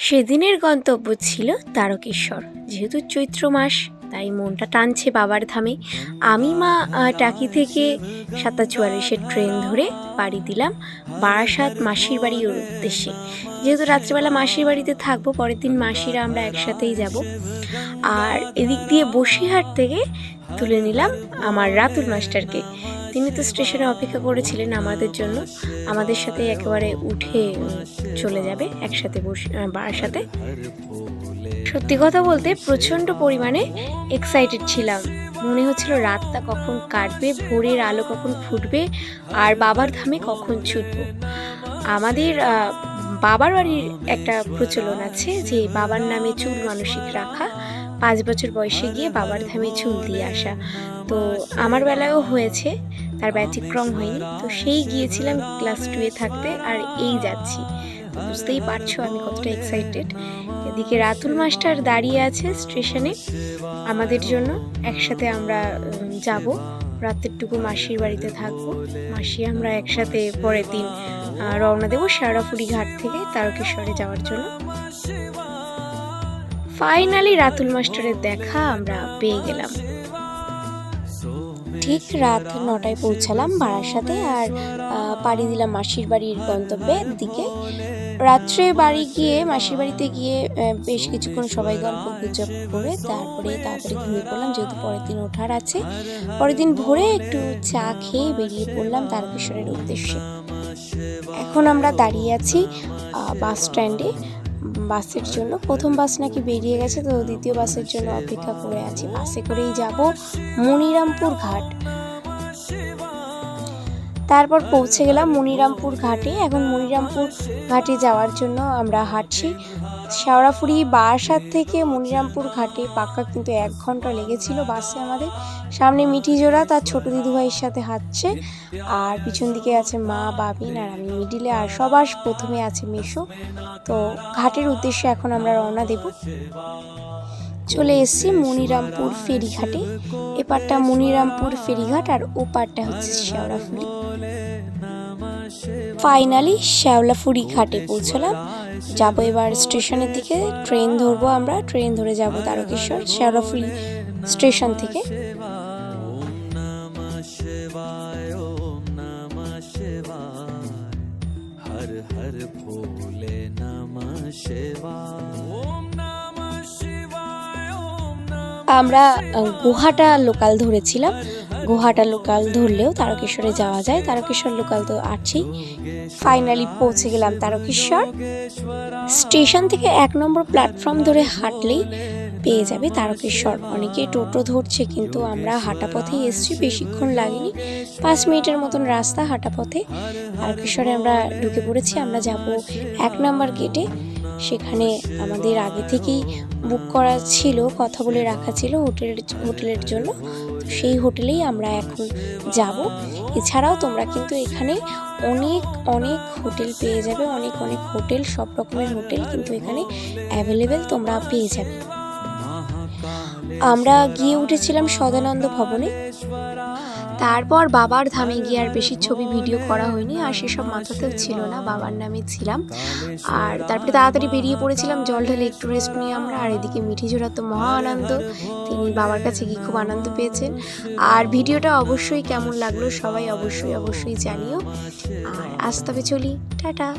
সেদিনের গন্তব্য ছিল তারকেশ্বর। যেহেতু চৈত্র মাস, তাই মনটা টানছে বাবার ধামে। আমি মা টাকি থেকে ৭:৪৪-এর ট্রেন ধরে পাড়ি দিলাম বারাসাত মাসির বাড়ির উদ্দেশ্যে। যেহেতু রাত্রেবেলা মাসির বাড়িতে থাকবো, পরের দিন মাসিরা আমরা একসাথেই যাব। আর এদিক দিয়ে বসিরহাট থেকে তুলে নিলাম আমার রাতুল মাস্টারকে। তিনি তো স্টেশনে অপেক্ষা করেছিলেন আমাদের জন্য, আমাদের সাথে একেবারে উঠে চলে যাবে একসাথে বারাসাতে। সত্যি কথা বলতে প্রচণ্ড পরিমাণে এক্সাইটেড ছিলাম। মনে হচ্ছিল রাতটা কখন কাটবে, ভোরের আলো কখন ফুটবে, আর বাবার ধামে কখন ছুটবো। আমাদের বাবার বাড়ির একটা প্রচলন আছে যে বাবার নামে চুল মানসিক রাখা, 5 বছর বয়সে গিয়ে বাবার ধামে চুল দিয়ে আসা। তো আমার বেলায়ও হয়েছে, তার ব্যতিক্রম হয়নি। তো সেই গিয়েছিলাম ক্লাস 2-এ থাকতে, আর এই যাচ্ছি। তো বুঝতেই পারছো আমি কতটা এক্সাইটেড। এদিকে রাতুল মাস্টার দাঁড়িয়ে আছে স্টেশনে আমাদের জন্য। একসাথে আমরা যাব, রাতেরটুকু মাসির বাড়িতে থাকবো। মাসি আমরা একসাথে পরের দিন রওনা দেবো শেওড়াফুলি ঘাট থেকে তারকেশ্বরে যাওয়ার জন্য। ফাইনালি রাতুল মাস্টারের দেখা আমরা পেয়ে গেলাম। ঠিক রাত 9টায় পৌঁছালাম বারাসাতে, আর পাড়ি দিলাম মাসির বাড়ির গন্তব্যের দিকে। রাত্রে বাড়ি গিয়ে মাসির বাড়িতে গিয়ে বেশ কিছুক্ষণ সবাই গল্প গুজব করে তারপরে তাড়াতাড়ি ঘুমিয়ে পড়লাম, যেহেতু পরের দিন ওঠার আছে। পরের দিন ভোরে একটু চা খেয়ে বেরিয়ে পড়লাম তারকেশ্বরের উদ্দেশ্যে। এখন আমরা দাঁড়িয়ে আছি বাস স্ট্যান্ডে বাসের জন্য। প্রথম বাস নাকি বেরিয়ে গেছে, তো দ্বিতীয় বাসের জন্য অপেক্ষা করে আছি। বাসে করেই যাব মনিরামপুর ঘাট। তারপর পৌঁছে গেলাম মনিরামপুর ঘাটে। এখন মনিরামপুর ঘাটে যাওয়ার জন্য আমরা হাঁটছি। শেওড়াফুলি বারাসাত থেকে মনিরামপুর ঘাটে পাক্কা কিন্তু 1 ঘন্টা লেগেছিল বাসে আমাদের। সামনে মিঠিজোড়া তার ছোট দিদিভাইয়ের সাথে হাঁটছে, আর পিছন দিকে আছে মা, বাবিন, আর আমি মিডিলে, আর সবার প্রথমে আছে মেশো। তো ঘাটের উদ্দেশ্যে এখন আমরা রওনা দেব। চলে এসেছি মনিরামপুর ফেরিঘাটে। এপারটা মনিরামপুর ফেরিঘাট আর ও পারটা হচ্ছে শেওড়াফুলি। ফাইনালি শেওড়াফুলি ঘাটে পৌঁছলাম। যাবো এবার স্টেশনের দিকে। ট্রেন ধরবো আমরা, ট্রেন ধরে যাব তারকেশ্বর শেওড়াফুলি স্টেশন থেকে। আমরা গোহাটা লোকাল ধরেছিলাম। গোহাটা লোকাল ধরলেও তারকেশ্বরে যাওয়া যায়, তারকেশ্বর লোকাল তো আছেই। ফাইনালি পৌঁছে গেলাম তারকেশ্বর স্টেশন থেকে। 1 নম্বর প্ল্যাটফর্ম ধরে হাঁটলেই পেয়ে যাবে তারকেশ্বর। অনেকে টোটো ধরছে, কিন্তু আমরা হাঁটা পথেই এসেছি, বেশিক্ষণ লাগেনি, 5 মিনিটের মতন রাস্তা হাঁটা পথে। তারকেশ্বরে আমরা ঢুকে পড়েছি। আমরা যাব 1 নম্বর গেটে। সেখানে আমাদের আগে থেকেই বুক করা ছিল, কথা বলে রাখা ছিল হোটেলের জন্য। তো সেই হোটেলেই আমরা এখন যাব। এছাড়াও তোমরা কিন্তু এখানে অনেক অনেক হোটেল পেয়ে যাবে, অনেক অনেক হোটেল, সব রকমের হোটেল কিন্তু এখানে অ্যাভেলেবেল তোমরা পেয়ে যাবে। আমরা গিয়ে উঠেছিলাম সদানন্দ ভবনে। তারপর বাবার ধামে গিয়ে আর বেশি ছবি ভিডিও করা হয়নি, আর সেসব মাথাতেও ছিল না, বাবার নামে ছিলাম। আর তারপরে তাড়াতাড়ি বেরিয়ে পড়েছিলাম জল ঢেলে একটু রেস্ট নিয়ে আমরা। আর এদিকে মিঠিজোড়া তো মহা আনন্দ, তিনি বাবার কাছে গিয়ে খুব আনন্দ পেয়েছেন। আর ভিডিওটা অবশ্যই কেমন লাগলো সবাই অবশ্যই জানিও। আর আজ তবে চলি, টাটা।